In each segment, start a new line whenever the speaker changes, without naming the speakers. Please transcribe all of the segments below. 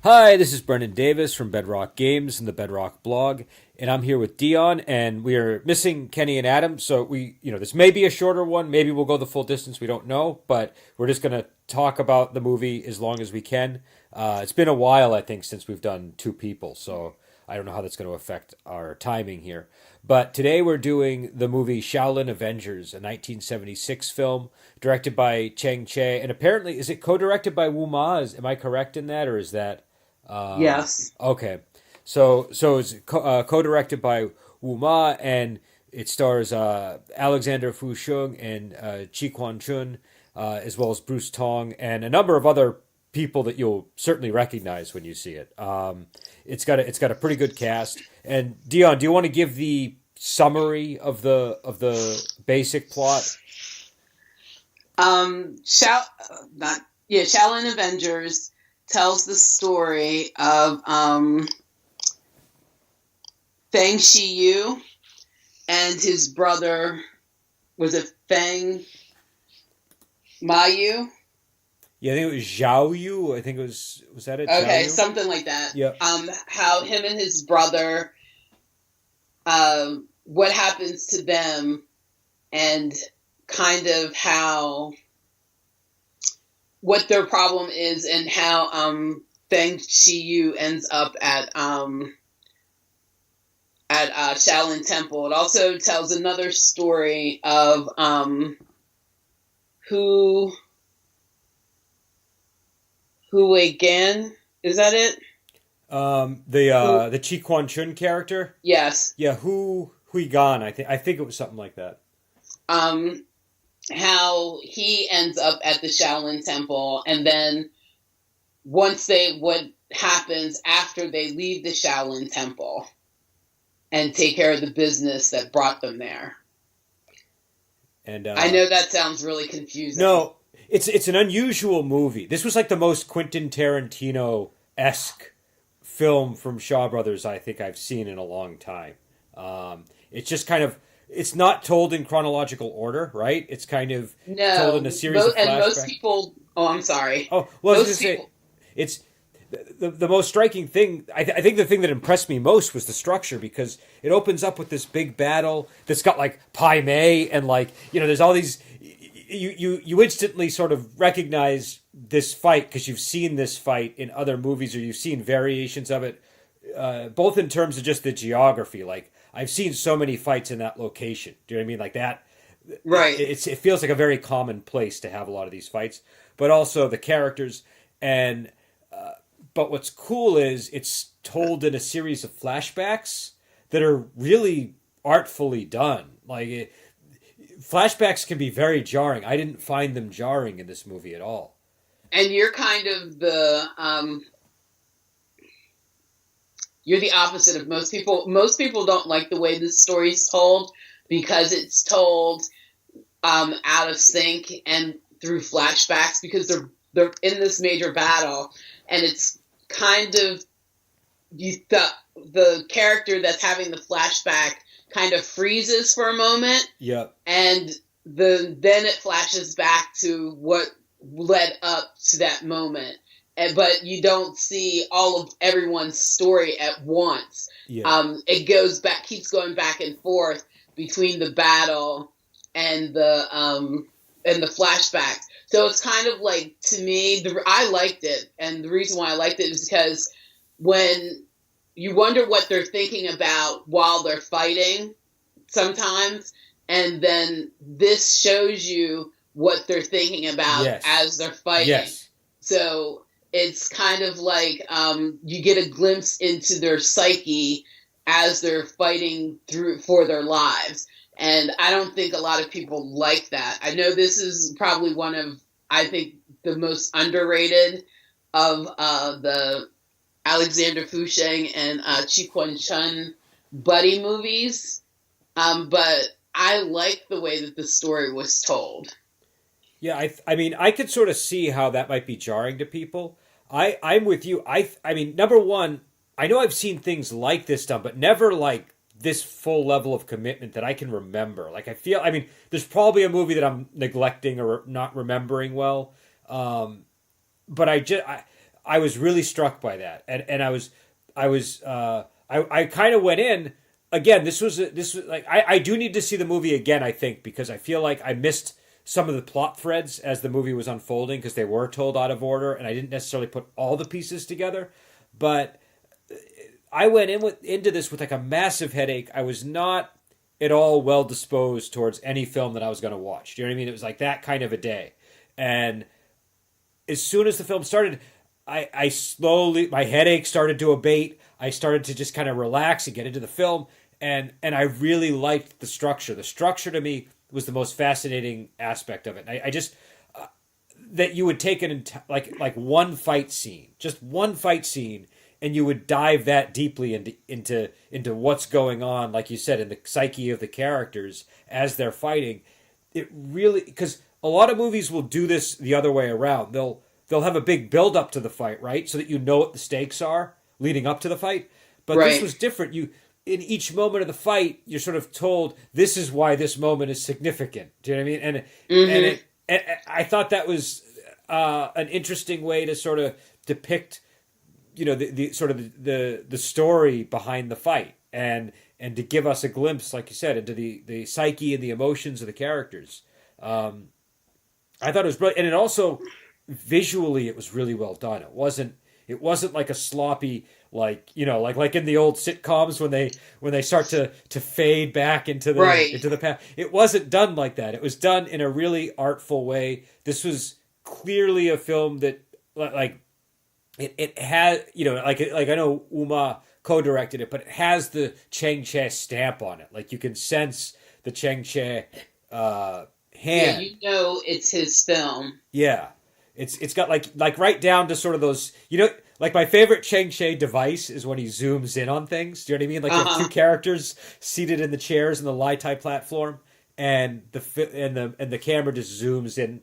Hi, this is Brendan Davis from Bedrock Games and the Bedrock blog, and I'm here with Dion, and we are missing Kenny and Adam, so this may be a shorter one, maybe we'll go the full distance, we don't know, but we're just going to talk about the movie as long as we can. It's been a while, I think, since we've done two people, so I don't know how that's going to affect our timing here. But today we're doing the movie Shaolin Avengers, a 1976 film directed by Chang Cheh, and apparently, is it co-directed by Wu Ma? Am I correct in that, or is that...
Yes.
Okay, so it's co-directed by Wu Ma, and it stars Alexander Fu Shen and Chu Kuan-Chun, as well as Bruce Tong and a number of other people that you'll certainly recognize when you see it. It's got a pretty good cast. And Dion, do you want to give the summary of the basic plot?
Shaolin Avengers tells the story of Feng Shiyu and his brother. Was it Feng Mayu?
Yeah, I think it was Zhao Yu. I think it was that it?
Okay,
Zhao Yu?
something like that.
Yeah.
How him and his brother, what happens to them, and kind of how what their problem is, and how Feng Shiyu ends up at Shaolin Temple. It also tells another story of who again, is that it?
The Chi Quan Chun character.
Yes.
Yeah, Hui Gan. I think it was something like that.
How he ends up at the Shaolin Temple, and then what happens after they leave the Shaolin Temple and take care of the business that brought them there.
And
I know that sounds really confusing.
no, it's an unusual movie. This was like the most Quentin Tarantino-esque film from Shaw Brothers I think I've seen in a long time. It's just kind of, it's not told in chronological order, right? It's kind of told in a series of flashbacks.
And most people. Oh, I'm sorry.
Oh, well, I was
Most
going to say,
people.
it's the most striking thing. I think the thing that impressed me most was the structure, because it opens up with this big battle that's got like Pai Mei, and like, there's all these. You instantly sort of recognize this fight because you've seen this fight in other movies, or you've seen variations of it, both in terms of just the geography. Like, I've seen so many fights in that location. Do you know what I mean? Like that.
Right.
It feels like a very common place to have a lot of these fights, but also the characters. And but what's cool is it's told in a series of flashbacks that are really artfully done. Flashbacks can be very jarring. I didn't find them jarring in this movie at all.
And you're kind of you're the opposite of most people. Most people don't like the way this story's told because it's told out of sync and through flashbacks, because they're in this major battle, and it's kind of the character that's having the flashback kind of freezes for a moment.
Yep.
And then it flashes back to what led up to that moment. But you don't see all of everyone's story at once.
Yeah.
It keeps going back and forth between the battle and the flashbacks. So it's kind of like, to me, I liked it, and the reason why I liked it is because when you wonder what they're thinking about while they're fighting, sometimes, and then this shows you what they're thinking about as they're fighting.
Yes.
So it's kind of like you get a glimpse into their psyche as they're fighting for their lives. And I don't think a lot of people like that. I know this is probably one of, I think, the most underrated of the Alexander Fu Shen and Chu Kuan-Chun buddy movies. But I like the way that the story was told.
Yeah, I mean, I could sort of see how that might be jarring to people. I'm with you. I mean, number one, I know I've seen things like this done, but never like this full level of commitment that I can remember. Like, I mean, there's probably a movie that I'm neglecting or not remembering well. But I was really struck by that, and I kind of went in again. This was like I do need to see the movie again. I think because I feel like I missed some of the plot threads as the movie was unfolding because they were told out of order, and I didn't necessarily put all the pieces together. But I went into this with like a massive headache. I was not at all well disposed towards any film that I was going to watch. Do you know what I mean? It was like that kind of a day, and as soon as the film started, I slowly, my headache started to abate. I started to just kind of relax and get into the film, and I really liked the structure. The structure to me was the most fascinating aspect of it. And I just that you would take like one fight scene, just one fight scene, and you would dive that deeply into what's going on, like you said, in the psyche of the characters as they're fighting. It really, because a lot of movies will do this the other way around. They'll have a big build up to the fight, right, so that you know what the stakes are leading up to the fight. But
Right.
this was different. You in each moment of the fight, you're sort of told this is why this moment is significant. Do you know what I mean? And I thought that was an interesting way to sort of depict, the sort of the story behind the fight, and to give us a glimpse, like you said, into the psyche and the emotions of the characters. I thought it was brilliant, and it also visually it was really well done. It wasn't like a sloppy, like in the old sitcoms when they start to fade back into the
Right.
into the past. It wasn't done like that. It was done in a really artful way. This was clearly a film that like it had, like I know Uma co-directed it, but it has the Chang Cheh stamp on it. Like you can sense the Chang Cheh hand.
Yeah, it's his film.
Yeah. It's got like right down to sort of those, like my favorite Chang Cheh device is when he zooms in on things. Do you know what I mean? Like you have two characters seated in the chairs in the Lai Tai platform, and the camera just zooms in.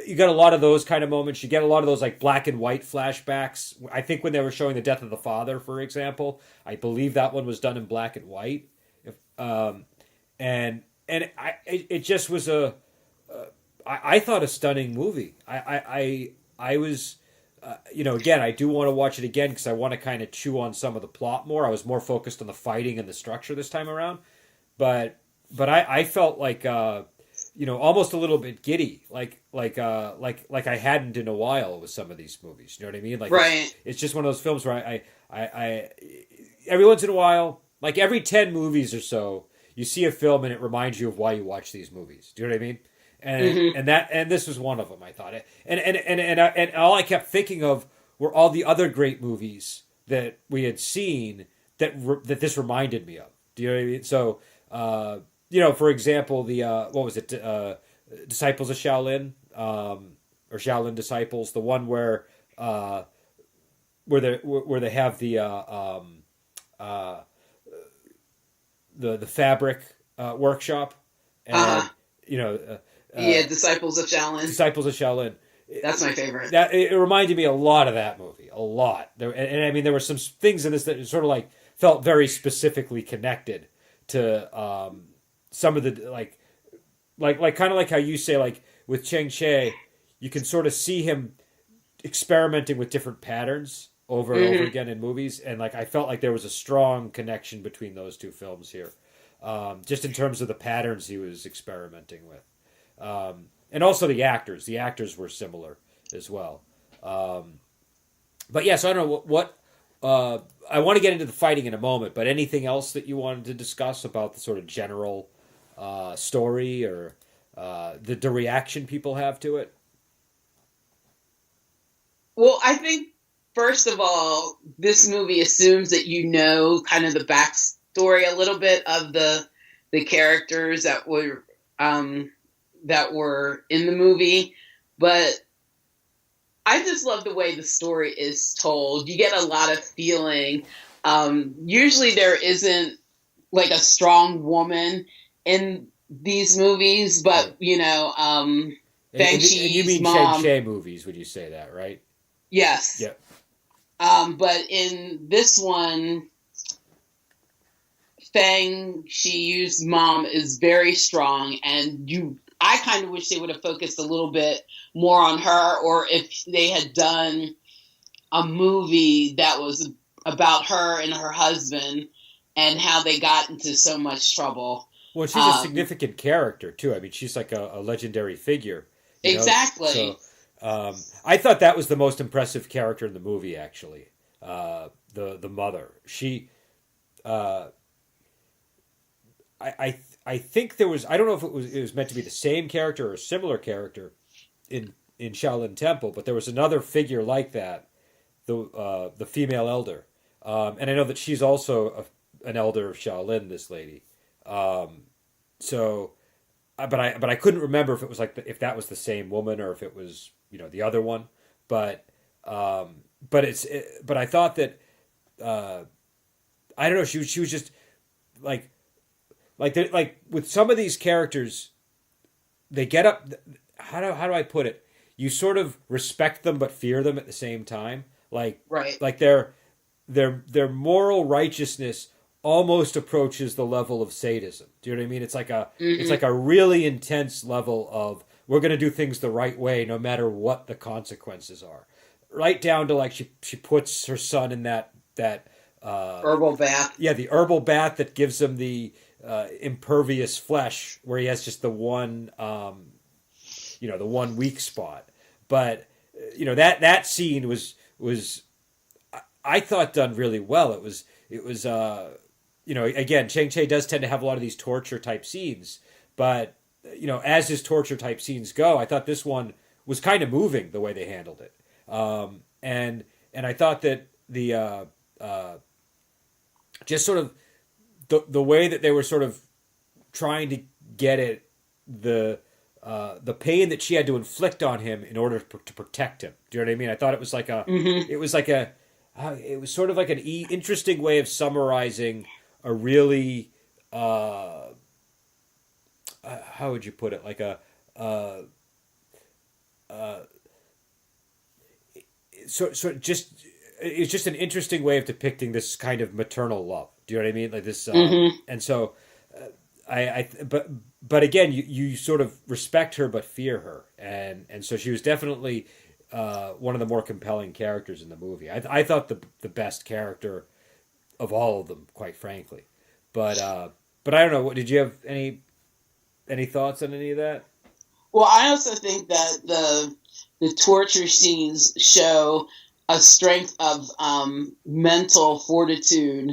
You got a lot of those kind of moments. You get a lot of those like black and white flashbacks. I think when they were showing the death of the father, for example, I believe that one was done in black and white. It just was I thought a stunning movie. I was, again, I do want to watch it again because I want to kind of chew on some of the plot more. I was more focused on the fighting and the structure this time around, but I felt like almost a little bit giddy, like I hadn't in a while with some of these movies. You know what I mean? Like
Right.
it's just one of those films where I every once in a while, like every 10 movies or so, you see a film and it reminds you of why you watch these movies. Do you know what I mean? And this was one of them. I thought it, and all I kept thinking of were all the other great movies that we had seen that this reminded me of. Do you know what I mean? So, for example, the what was it? Disciples of Shaolin, or Shaolin Disciples, the one where they have the fabric workshop, and
Disciples of Shaolin.
Disciples of Shaolin.
That's my favorite.
That it reminded me a lot of that movie, a lot. And I mean, there were some things in this that sort of like felt very specifically connected to some of the like kind of like how you say, like with Chang Cheh, you can sort of see him experimenting with different patterns over and over again in movies, and like I felt like there was a strong connection between those two films here, just in terms of the patterns he was experimenting with. And also the actors were similar as well. But yes, I don't know what I want to get into the fighting in a moment, but anything else that you wanted to discuss about the sort of general story or the reaction people have to it?
Well, I think first of all, this movie assumes that you know kind of the backstory a little bit of the characters that were in the movie, but I just love the way the story is told. You get a lot of feeling. Usually there isn't like a strong woman in these movies, but Fang Shi's
you mean
mom.
Chang Cheh movies when you say that, right?
Yes.
Yep.
But in this one, Fang Shi's mom is very strong, and I kind of wish they would have focused a little bit more on her, or if they had done a movie that was about her and her husband and how they got into so much trouble.
Well, she's a significant character too. I mean, she's like a legendary figure.
Exactly.
So I thought that was the most impressive character in the movie. Actually, the mother. She, I think there was. I don't know if it was meant to be the same character or a similar character in Shaolin Temple, but there was another figure like that, the female elder, and I know that she's also an elder of Shaolin. This lady. So, but I couldn't remember if it was if that was the same woman or if it was the other one. But but I thought that I don't know. She was just like with some of these characters, they get up. How do I put it? You sort of respect them but fear them at the same time. Like their moral righteousness almost approaches the level of sadism. Do you know what I mean? It's like a really intense level of we're going to do things the right way no matter what the consequences are. Right down to like she puts her son in that
herbal bath.
Yeah, the herbal bath that gives him the impervious flesh where he has just the one the one weak spot. But that scene was I thought done really well. It was again, Chang Cheh does tend to have a lot of these torture type scenes, but as his torture type scenes go, I thought this one was kind of moving the way they handled it, and I thought that the just sort of the way that they were sort of trying to get at the pain that she had to inflict on him in order to protect him. Do you know what I mean? I thought it was like it was sort of like an interesting way of summarizing a really how would you put it, like it's just an interesting way of depicting this kind of maternal love. Do you know what I mean? Like this and so but again you sort of respect her but fear her, and so she was definitely one of the more compelling characters in the movie. I thought the best character of all of them, quite frankly. But I don't know. Did you have any thoughts on any of that?
Well, I also think that the torture scenes show a strength of mental fortitude,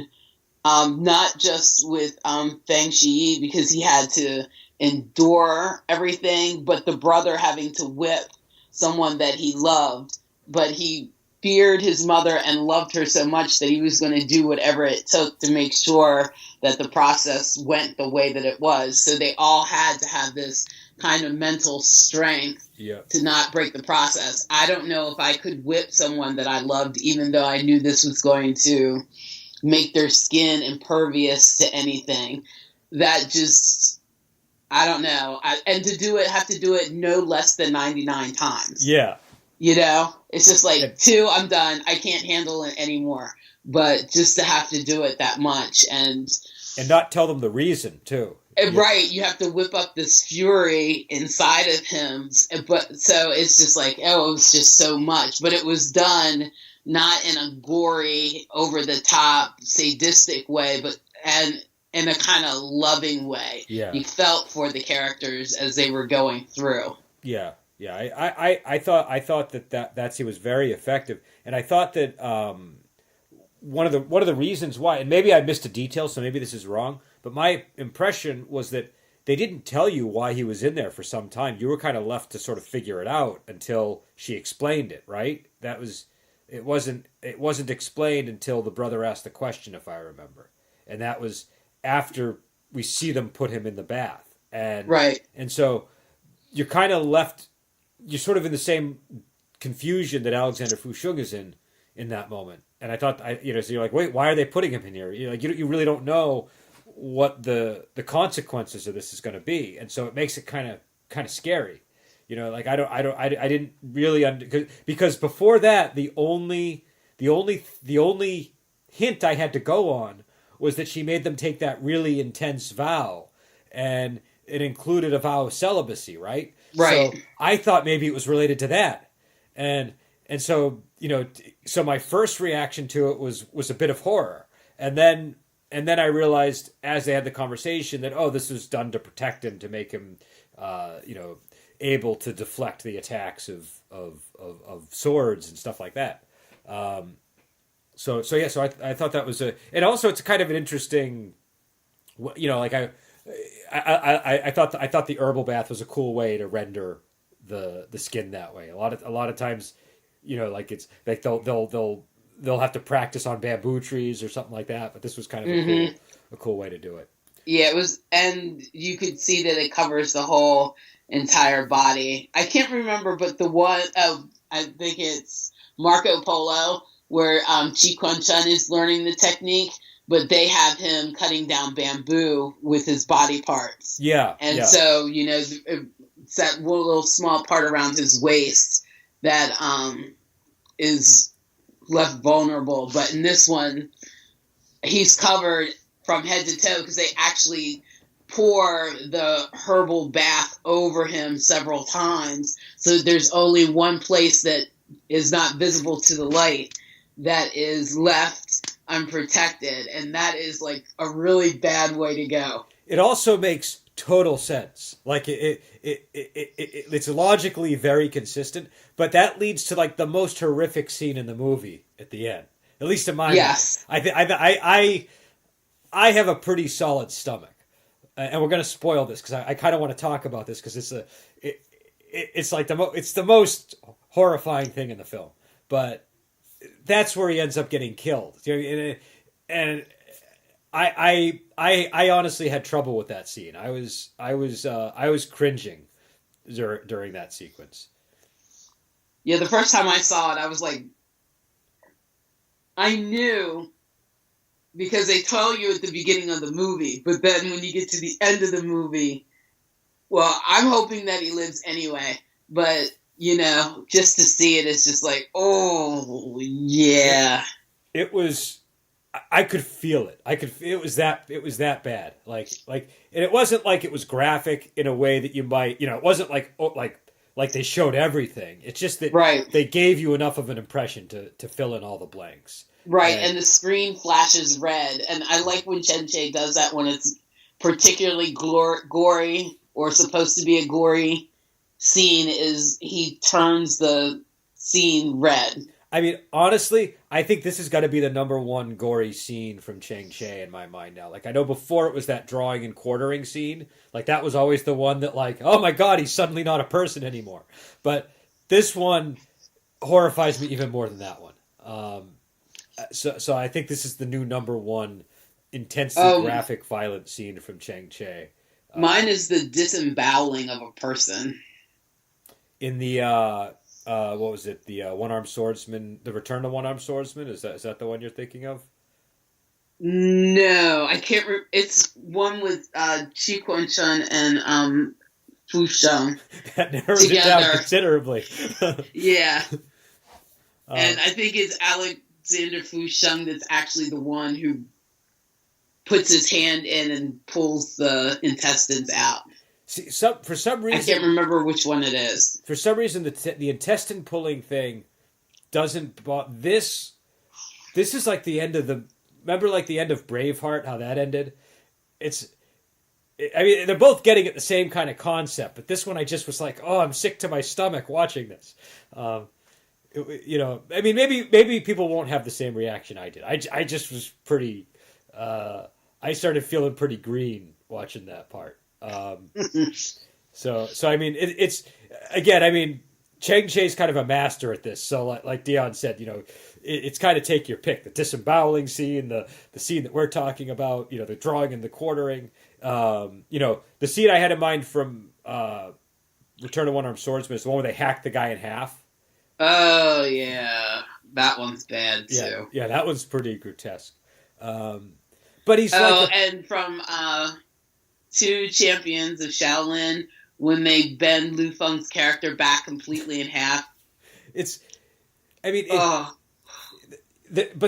not just with Feng Shi, because he had to endure everything, but the brother having to whip someone that he loved, but he feared his mother and loved her so much that he was going to do whatever it took to make sure that the process went the way that it was. So they all had to have this kind of mental strength to not break the process. I don't know if I could whip someone that I loved, even though I knew this was going to make their skin impervious to anything. That just, I don't know. And to do it, have to do it no less than 99 times.
Yeah.
It's just like 2, I'm done. I can't handle it anymore. But just to have to do it that much and
not tell them the reason too.
Right, you have to whip up this fury inside of him. But so it's just like, it was just so much. But it was done not in a gory, over the top, sadistic way, but in a kind of loving way.
Yeah. You
felt for the characters as they were going through.
Yeah. Yeah, I thought that scene was very effective, and I thought that one of the reasons why, and maybe I missed a detail, so maybe this is wrong, but my impression was that they didn't tell you why he was in there for some time. You were kind of left to sort of figure it out until she explained it, right? It wasn't explained until the brother asked the question, if I remember, and that was after we see them put him in the bath, and
right,
and so you're kind of left. You're sort of in the same confusion that Alexander Fu Shen is in that moment. And I thought, so you're like, wait, why are they putting him in here? You really don't know what the consequences of this is going to be. And so it makes it kind of scary. I didn't really, because before that, the only hint I had to go on was that she made them take that really intense vow, and it included a vow of celibacy, right?
Right.
So I thought maybe it was related to that. And so, so my first reaction to it was a bit of horror, and then I realized as they had the conversation that, oh, this was done to protect him, to make him, able to deflect the attacks of swords and stuff like that. So I thought that was and also it's kind of an interesting, like I thought the herbal bath was a cool way to render the skin that way. A lot of times, like it's like they'll have to practice on bamboo trees or something like that. But this was kind of a cool way to do it.
Yeah, it was, and you could see that it covers the whole entire body. I can't remember, but the one, I think it's Marco Polo, where Chu Kuan-Chun is learning the technique, but they have him cutting down bamboo with his body parts.
Yeah.
And so, it's that one little small part around his waist that is left vulnerable. But in this one, he's covered from head to toe because they actually pour the herbal bath over him several times. So there's only one place that is not visible to the light that is left unprotected. And that is like a really bad way to go.
It also makes total sense. Like it's logically very consistent, but that leads to like the most horrific scene in the movie at the end. At least in my mind. I have a pretty solid stomach, and we're going to spoil this because I kind of want to talk about this because it's like it's the most horrifying thing in the film. But that's where he ends up getting killed, and I honestly had trouble with that scene. I was cringing during that sequence.
Yeah, the first time I saw it, I was like, I knew. Because they tell you at the beginning of the movie, but then when you get to the end of the movie, well, I'm hoping that he lives anyway. But, just to see it, it's just like, oh, yeah.
It was, I could feel it. It was that bad. Like, and it wasn't like it was graphic in a way that you might, it wasn't like they showed everything. It's just that they gave you enough of an impression to fill in all the blanks.
Right, and the screen flashes red. And I like when Chang Cheh does that when it's particularly gory or supposed to be a gory scene, is he turns the scene red.
I mean, honestly, I think this has got to be the number one gory scene from Chang Cheh in my mind now. Like, I know before it was that drawing and quartering scene. Like, that was always the one that, like, oh my God, he's suddenly not a person anymore. But this one horrifies me even more than that one. So I think this is the new number one intensely graphic, violent scene from Chang Cheh.
Mine is the disemboweling of a person.
In the what was it? The One-Armed Swordsman, the Return to One-Armed Swordsman. Is that the one you're thinking of?
No, I can't. It's one with Chu Kuan-Chun and Fu Shen.
That narrows it down considerably.
Yeah, and I think it's Alexander Fu Shen that's actually the one who puts his hand in and pulls the intestines out.
See, for some reason,
I can't remember which one it is.
For some reason, the intestine pulling thing doesn't. This is like the end of the. Remember, like the end of Braveheart, how that ended. I mean, they're both getting at the same kind of concept, but this one I just was like, oh, I'm sick to my stomach watching this. I mean, maybe people won't have the same reaction I did. I just was pretty. I started feeling pretty green watching that part. So I mean, it's again. I mean, Chang Cheh's kind of a master at this. So like Dion said, it's kind of take your pick. The disemboweling scene, the scene that we're talking about, the drawing and the quartering. The scene I had in mind from Return of One-Armed Swordsman is the one where they hack the guy in half.
Oh yeah, that one's bad too.
Yeah, that one's pretty grotesque. But he's
and from Two Champions of Shaolin, when they bend Lu Feng's character back completely in half.
But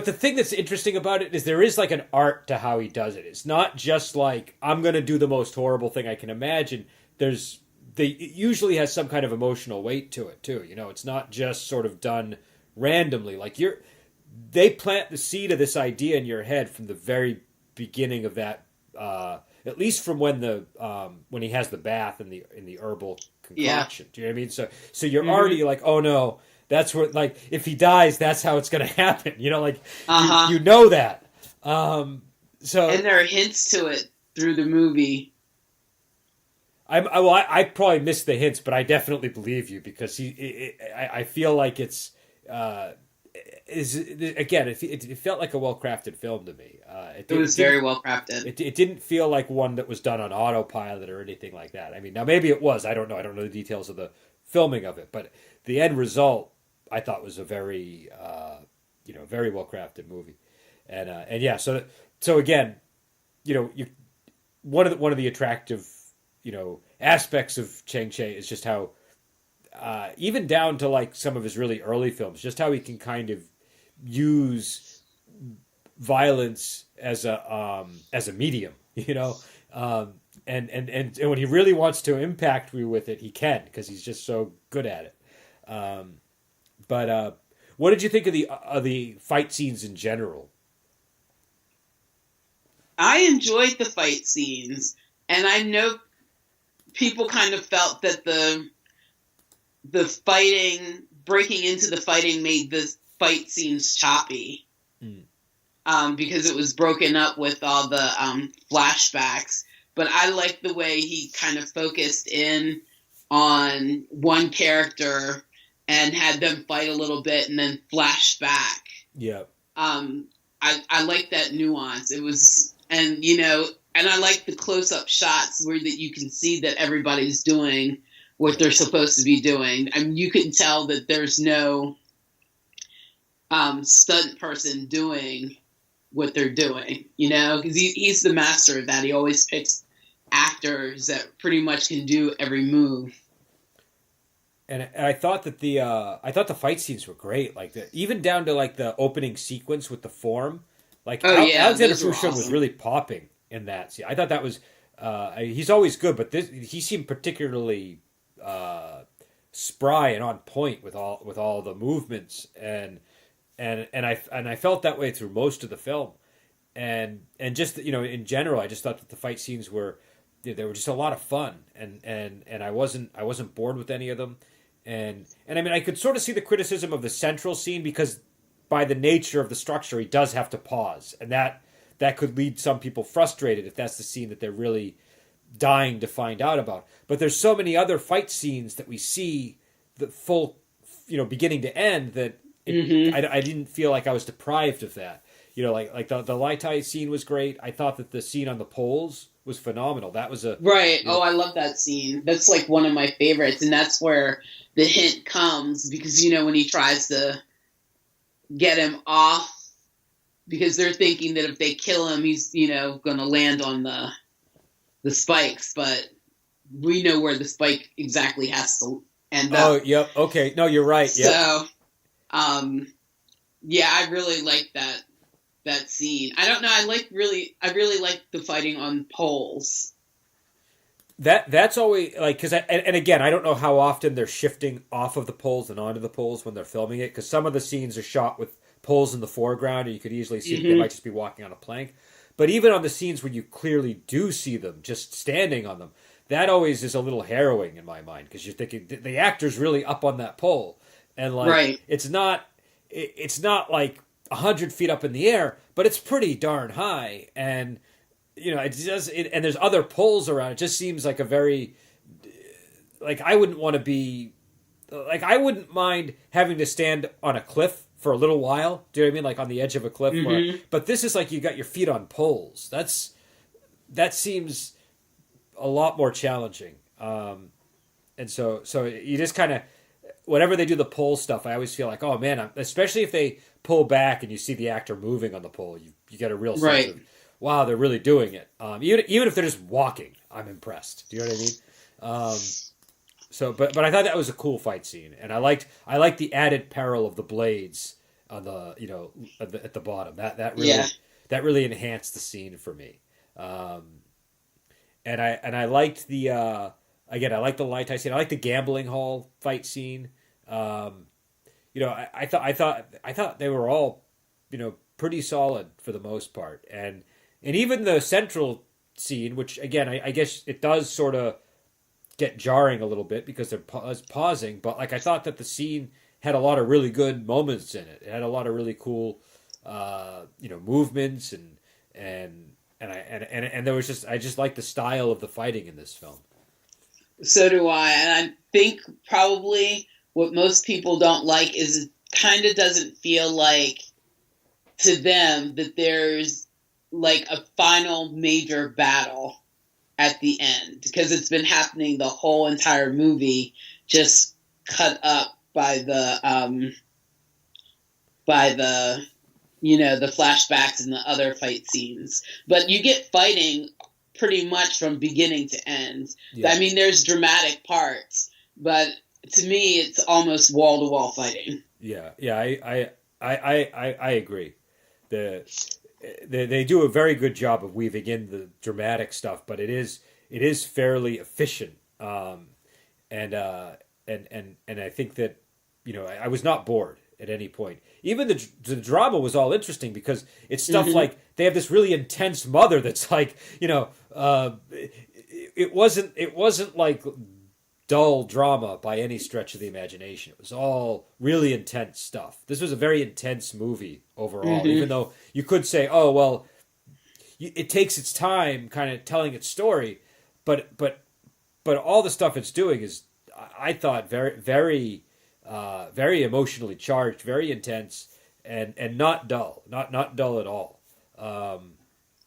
the thing that's interesting about it is there is like an art to how he does it. It's not just like, I'm going to do the most horrible thing I can imagine. It usually has some kind of emotional weight to it too. It's not just sort of done randomly. Like they plant the seed of this idea in your head from the very beginning of that. At least from when when he has the bath in the herbal concoction. Do you know what I mean? So you're already like, oh no, that's what, like, if he dies, that's how it's going to happen. You know, like you know that. So
and there are hints to it through the movie.
I probably missed the hints, but I definitely believe you because I feel like it's it felt like a well crafted film to me.
It was very well crafted.
It didn't feel like one that was done on autopilot or anything like that. I mean, now maybe it was. I don't know. I don't know the details of the filming of it, but the end result I thought was a very very well crafted movie, and yeah. So again, one of the attractive aspects of Chang Cheh is just how even down to like some of his really early films, just how he can kind of use violence as a medium, and when he really wants to impact you with it, he can because he's just so good at it. But what did you think of the fight scenes in general?
I enjoyed the fight scenes, and I know people kind of felt that the fighting, breaking into the fighting, made the fight scenes choppy. Because it was broken up with all the flashbacks. But I liked the way he kind of focused in on one character and had them fight a little bit and then flash back.
Yeah.
I like that nuance. It was, and I like the close-up shots where that you can see that everybody's doing what they're supposed to be doing. I mean, you can tell that there's no stunt person doing what they're doing, because he's the master of that. He always picks actors that pretty much can do every move.
And I thought that the fight scenes were great, like even down to like the opening sequence with the form, like Alexander Fu Shen was really popping in that scene. I thought that was he's always good, but he seemed particularly spry and on point with all the movements and I felt that way through most of the film, and just in general, I just thought that the fight scenes were just a lot of fun, and I wasn't bored with any of them, and I mean I could sort of see the criticism of the central scene because by the nature of the structure he does have to pause, and that could lead some people frustrated if that's the scene that they're really dying to find out about. But there's so many other fight scenes that we see the full beginning to end that. I didn't feel like I was deprived of that. Like the Lai Tai scene was great. I thought that the scene on the poles was phenomenal. That was
right. Oh, I love that scene. That's like one of my favorites, and that's where the hint comes because when he tries to get him off, because they're thinking that if they kill him, he's going to land on the spikes, but we know where the spike exactly has to end up.
Oh, yep. Okay. No, you're right. Yep.
So. Yeah, I really like that scene. I don't know. I really like the fighting on poles.
That's always like because and again, I don't know how often they're shifting off of the poles and onto the poles when they're filming it because some of the scenes are shot with poles in the foreground and you could easily see that they might just be walking on a plank. But even on the scenes where you clearly do see them just standing on them, that always is a little harrowing in my mind because you're thinking the actor's really up on that pole. And like, it's not like 100 feet up in the air, but it's pretty darn high. And and there's other poles around. It just seems like a very, like I wouldn't want to be, like I wouldn't mind having to stand on a cliff for a little while. Do you know what I mean? Like on the edge of a cliff. But this is like you got your feet on poles. That seems a lot more challenging. And so you just kind of. Whenever they do the pole stuff, I always feel like, oh man, especially if they pull back and you see the actor moving on the pole, you get a real sense of, wow, they're really doing it. Even if they're just walking, I'm impressed. Do you know what I mean? But I thought that was a cool fight scene, and I liked the added peril of the blades on the at the bottom. That really enhanced the scene for me. And I liked the. Again, I like the Lai Tai scene. I like the gambling hall fight scene. I thought they were all, pretty solid for the most part, and even the central scene, which again I guess it does sort of get jarring a little bit because they're pausing, but like I thought that the scene had a lot of really good moments in it. It had a lot of really cool, movements and there was I just like the style of the fighting in this film.
So do I. And I think probably what most people don't like is it kind of doesn't feel like to them that there's like a final major battle at the end, because it's been happening the whole entire movie, just cut up by the the flashbacks and the other fight scenes. But you get fighting pretty much from beginning to end. Yeah. I mean, there's dramatic parts, but to me, it's almost wall to wall fighting.
Yeah, I agree. They do a very good job of weaving in the dramatic stuff, but it is fairly efficient. And I think that I was not bored at any point. Even the drama was all interesting because it's stuff like they have this really intense mother that's like it wasn't like dull drama by any stretch of the imagination. It was all really intense stuff. This was a very intense movie overall, even though you could say, oh, well, it takes its time kind of telling its story, but all the stuff it's doing is, I thought, very, very, very emotionally charged, very intense, and not dull, not dull at all.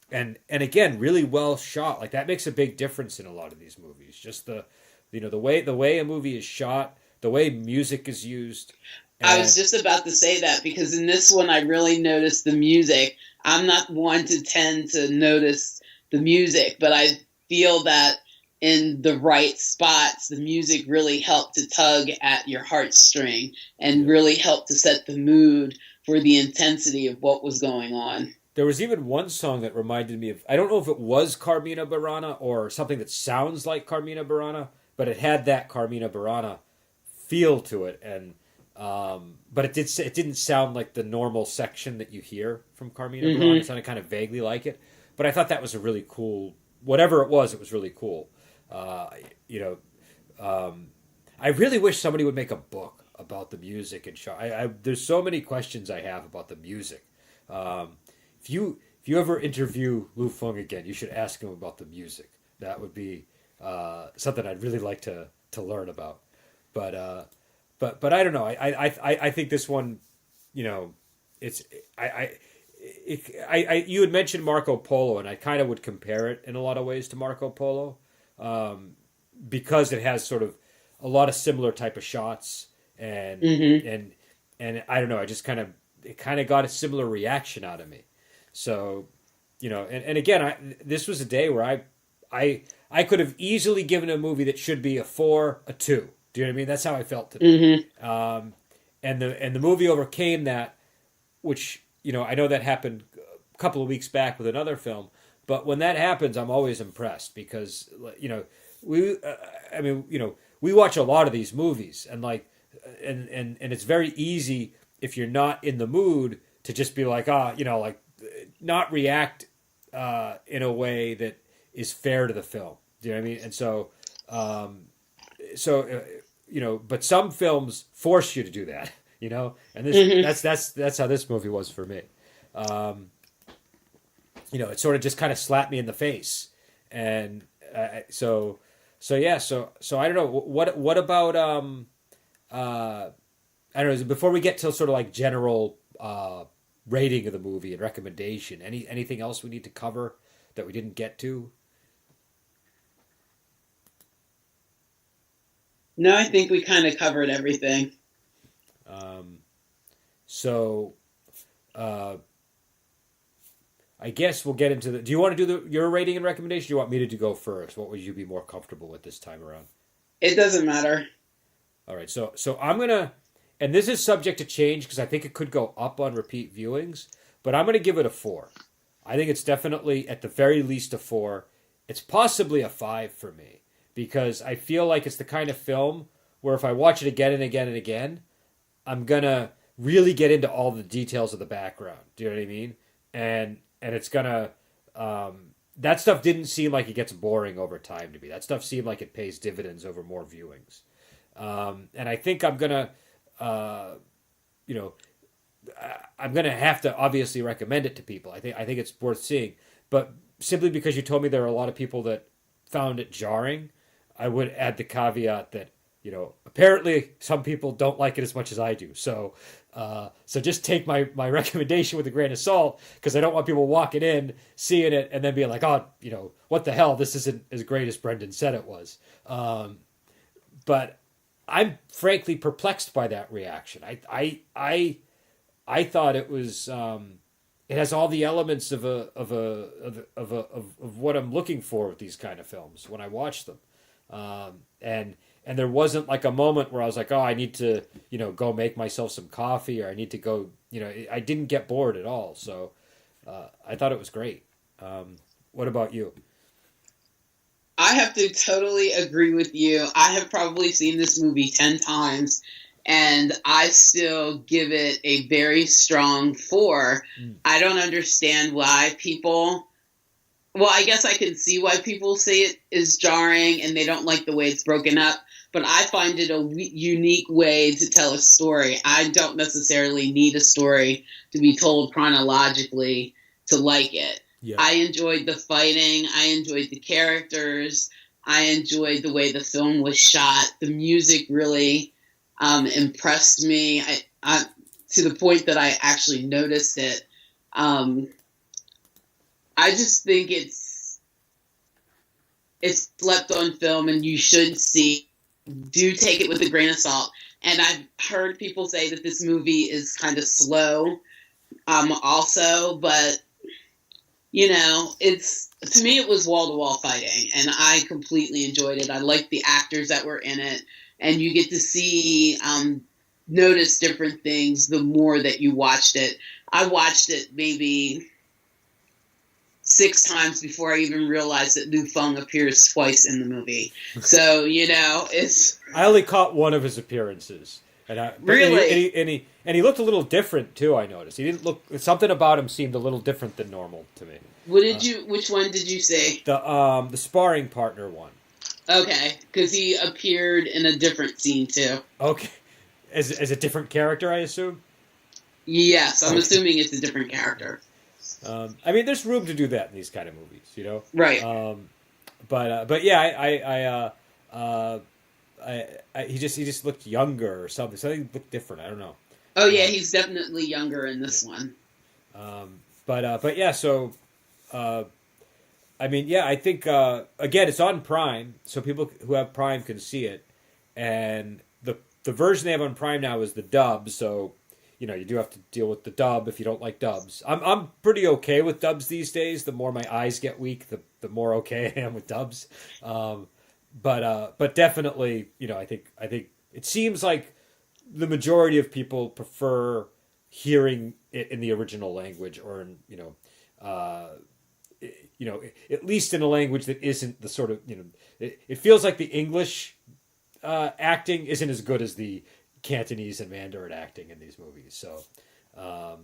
And again, really well shot. Like that makes a big difference in a lot of these movies. Just the way a movie is shot, the way music is used.
I was just about to say that, because in this one I really noticed the music. I'm not one to tend to notice the music, but I feel that in the right spots, the music really helped to tug at your heartstring and really helped to set the mood for the intensity of what was going on.
There was even one song that reminded me of, I don't know if it was Carmina Burana or something that sounds like Carmina Burana, but it had that Carmina Burana feel to it, and but it didn't sound like the normal section that you hear from Carmina Burana. It sounded kind of vaguely like it, but I thought that was a really cool, whatever it was really cool. I really wish somebody would make a book about the music and show. There's so many questions I have about the music. If you ever interview Lu Feng again, you should ask him about the music. That would be something I'd really like to learn about. But I don't know. I think this one, it's you had mentioned Marco Polo, and I kind of would compare it in a lot of ways to Marco Polo, because it has sort of a lot of similar type of shots, and I don't know. It kind of got a similar reaction out of me. So, and again, this was a day where I could have easily given a movie that should be a 4, a 2. Do you know what I mean? That's how I felt today. And the movie overcame that, which, I know that happened a couple of weeks back with another film, but when that happens, I'm always impressed because, we watch a lot of these movies, and and it's very easy if you're not in the mood to just be like, not react in a way that is fair to the film. Do you know what I mean? And so, but some films force you to do that, and this that's how this movie was for me. It sort of just kind of slapped me in the face, and so I don't know what about I don't know, before we get to sort of like general rating of the movie and recommendation, anything else we need to cover that we didn't get to?
No, I think we kind of covered everything.
I guess we'll get into do you want to do your rating and recommendation? Do you want me to go first? What would you be more comfortable with this time around?
It doesn't matter.
All right, so I'm going to, and this is subject to change because I think it could go up on repeat viewings, but I'm going to give it a 4. I think it's definitely at the very least a 4. It's possibly a 5 for me because I feel like it's the kind of film where if I watch it again and again and again, I'm gonna really get into all the details of the background. Do you know what I mean? And it's gonna that stuff didn't seem like it gets boring over time to me. That stuff seemed like it pays dividends over more viewings. And I think I'm gonna, you know, I'm gonna have to obviously recommend it to people. I think it's worth seeing, but simply because you told me there are a lot of people that found it jarring, I would add the caveat that apparently some people don't like it as much as I do. So just take my recommendation with a grain of salt, because I don't want people walking in, seeing it, and then being like, oh, what the hell? This isn't as great as Brendan said it was. But I'm frankly perplexed by that reaction. I thought it was. It has all the elements of what I'm looking for with these kind of films when I watch them, and there wasn't like a moment where I was like, oh, I need to go make myself some coffee, or I need to go. I didn't get bored at all. So I thought it was great. What about you?
I have to totally agree with you. I have probably seen this movie 10 times. And I still give it a very strong 4. I don't understand why people... Well, I guess I can see why people say it is jarring and they don't like the way it's broken up. But I find it a unique way to tell a story. I don't necessarily need a story to be told chronologically to like it. Yeah. I enjoyed the fighting. I enjoyed the characters. I enjoyed the way the film was shot. The music really... impressed me I to the point that I actually noticed it. I just think it's slept on film, and you should see. Do take it with a grain of salt. And I've heard people say that this movie is kind of slow, also, but to me it was wall-to-wall fighting, and I completely enjoyed it. I liked the actors that were in it. And you get to see, notice different things the more that you watched it. I watched it maybe 6 times before I even realized that Liu Feng appears twice in the movie. So, it's...
I only caught one of his appearances.
Really?
And he looked a little different, too, I noticed. He didn't look... Something about him seemed a little different than normal to me.
Which one did you say?
The sparring partner one.
Okay, because he appeared in a different scene, too.
Okay. As a different character, I assume?
Yes, I'm assuming it's a different character.
There's room to do that in these kind of movies,
Right.
But yeah, he just looked younger or something. Something looked different. I don't know.
Oh, yeah, he's definitely younger in this one.
But yeah, so... I think, again, it's on Prime, so people who have Prime can see it. And the version they have on Prime now is the dub, so, you do have to deal with the dub if you don't like dubs. I'm pretty okay with dubs these days. The more my eyes get weak, the more okay I am with dubs. But definitely, I think it seems like the majority of people prefer hearing it in the original language, or in, at least in a language that isn't the sort of, it feels like the English acting isn't as good as the Cantonese and Mandarin acting in these movies. So I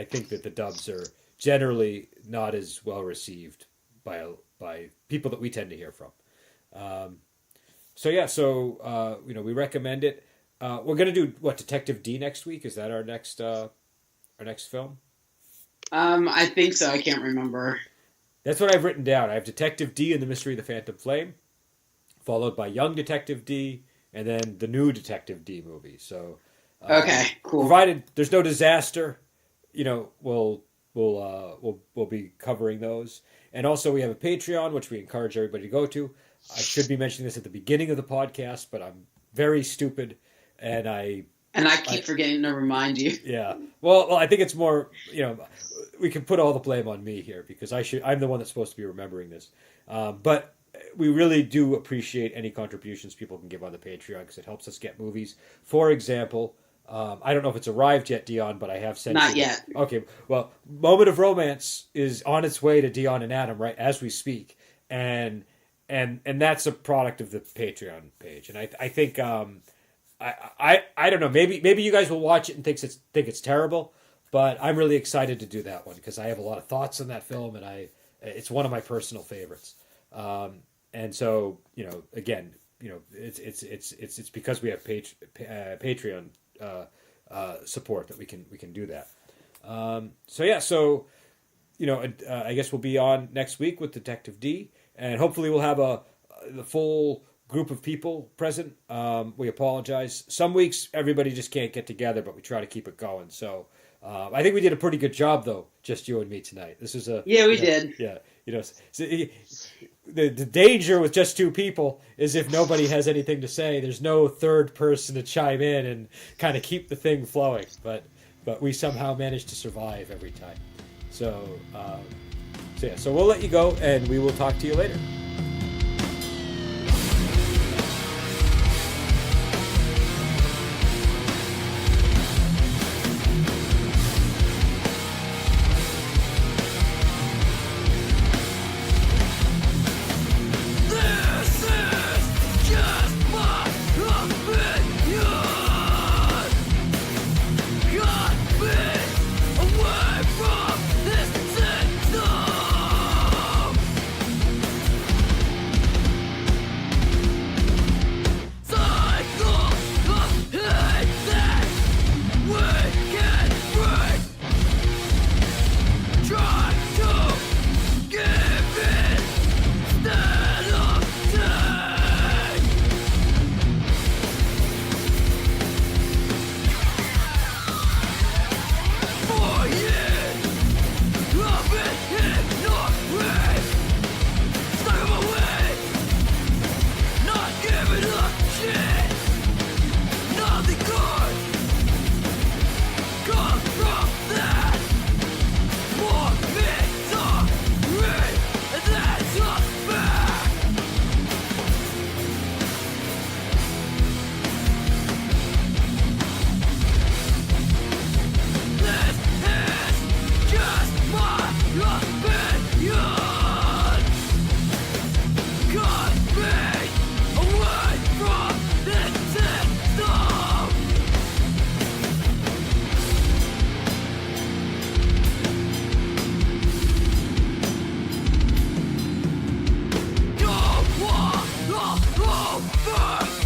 think that the dubs are generally not as well received by people that we tend to hear from. We recommend it. We're going to do Detective D next week? Is that our next film?
I think so. I can't remember.
That's what I've written down. I have Detective D and the Mystery of the Phantom Flame, followed by Young Detective D, and then the new Detective D movie. So,
okay, cool.
Provided there's no disaster, we'll be covering those. And also, we have a Patreon, which we encourage everybody to go to. I should be mentioning this at the beginning of the podcast, but I'm very stupid, and I
keep forgetting to remind you.
Yeah. Well, I think it's more, we can put all the blame on me here, because I'm the one that's supposed to be remembering this. But we really do appreciate any contributions people can give on the Patreon, because it helps us get movies. For example, I don't know if it's arrived yet, Dion, but I have sent
Not yet.
Okay. Well, Moment of Romance is on its way to Dion and Adam right as we speak. And that's a product of the Patreon page. And I think I don't know. Maybe you guys will watch it and think it's terrible, but I'm really excited to do that one because I have a lot of thoughts on that film, and it's one of my personal favorites. And so again, it's because we have Patreon support that we can do that. So I guess we'll be on next week with Detective D, and hopefully we'll have the full group of people present. We apologize. Some weeks everybody just can't get together, but we try to keep it going. So I think we did a pretty good job, though, just you and me tonight. This is
we did.
Yeah, so the danger with just two people is if nobody has anything to say, there's no third person to chime in and kind of keep the thing flowing. But we somehow manage to survive every time. So we'll let you go, and we will talk to you later.
Fuck!